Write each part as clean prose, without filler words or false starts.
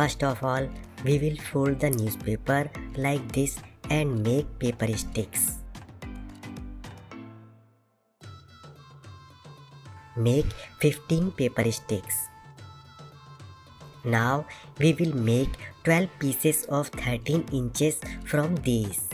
First of all, we will fold the newspaper like this and make paper sticks. Make 15 paper sticks. Now we will make 12 pieces of 13 inches from these.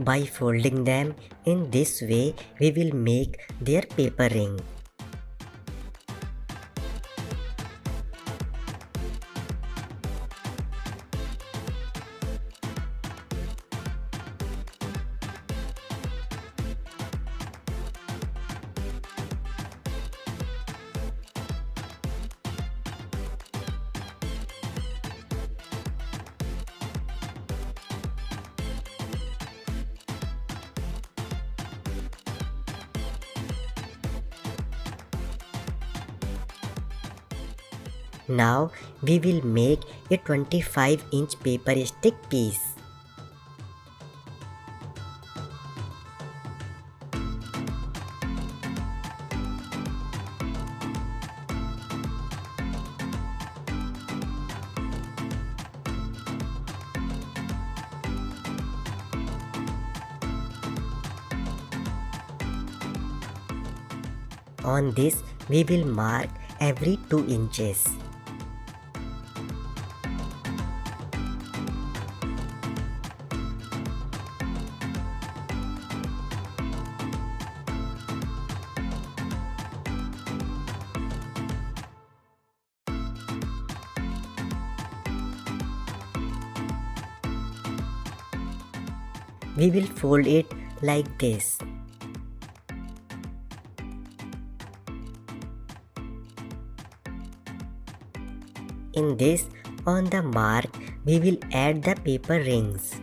By folding them in this way, we will make their paper ring. Now we will make a 25-inch paper stick piece. On this, we will mark every 2 inches. We will fold it like this. In this, on the mark, we will add the paper rings.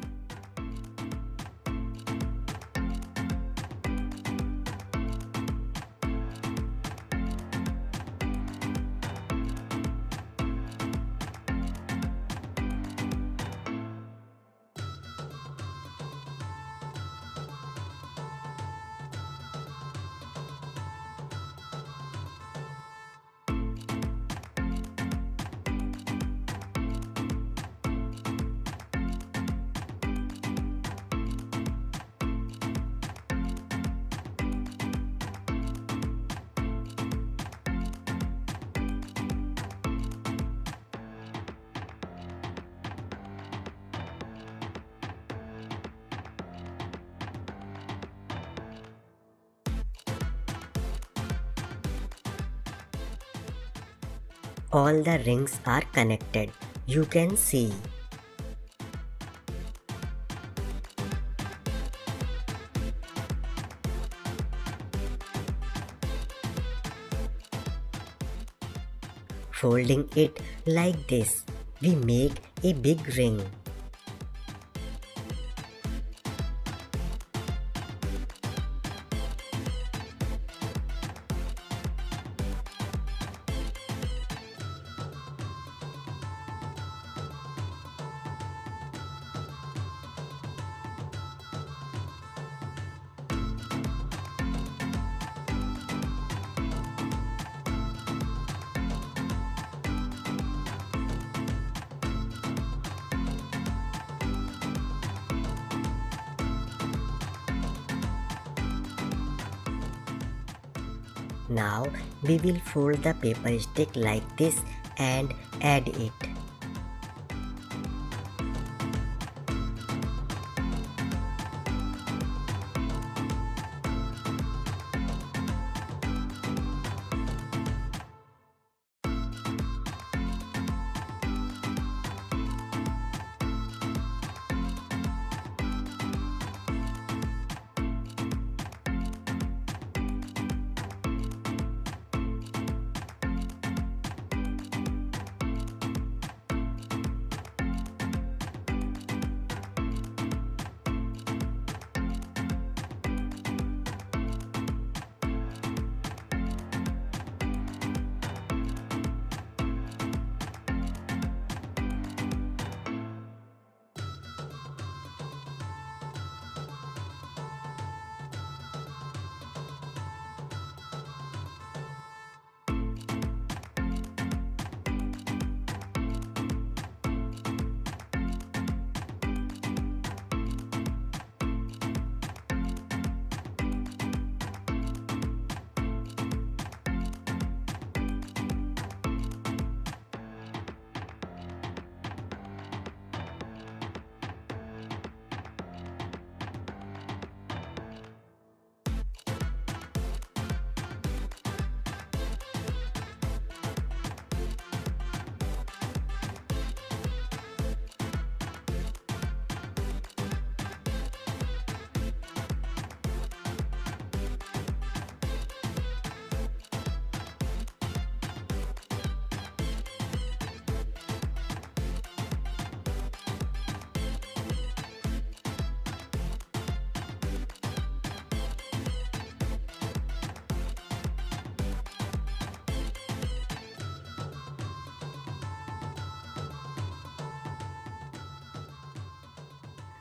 All the rings are connected. You can see. Folding it like this, we make a big ring. Now we will fold the paper stick like this and add it.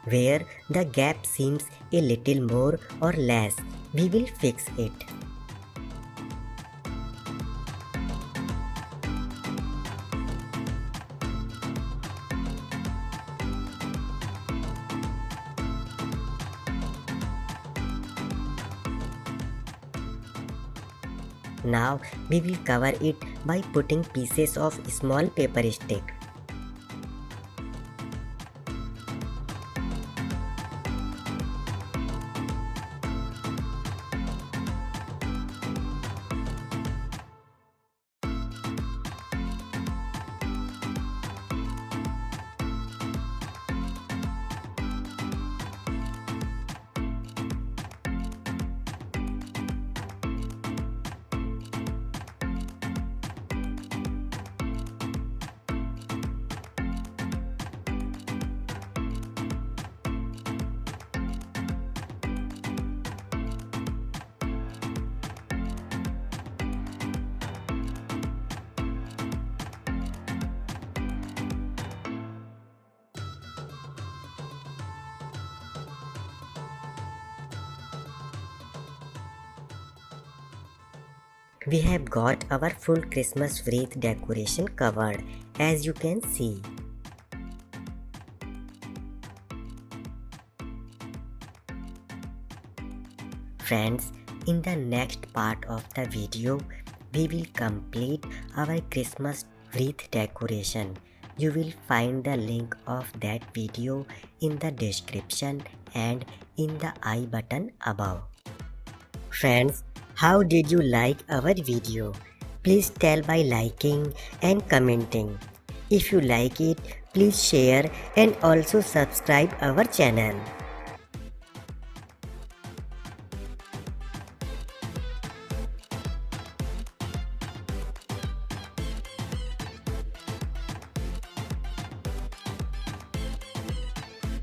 Where the gap seems a little more or less, we will fix it. Now we will cover it by putting pieces of small paper stick. We have got our full Christmas wreath decoration covered, as you can see. Friends, in the next part of the video, we will complete our Christmas wreath decoration. You will find the link of that video in the description and in the I button above. Friends, how did you like our video? Please tell by liking and commenting. If you like it, please share and also subscribe our channel.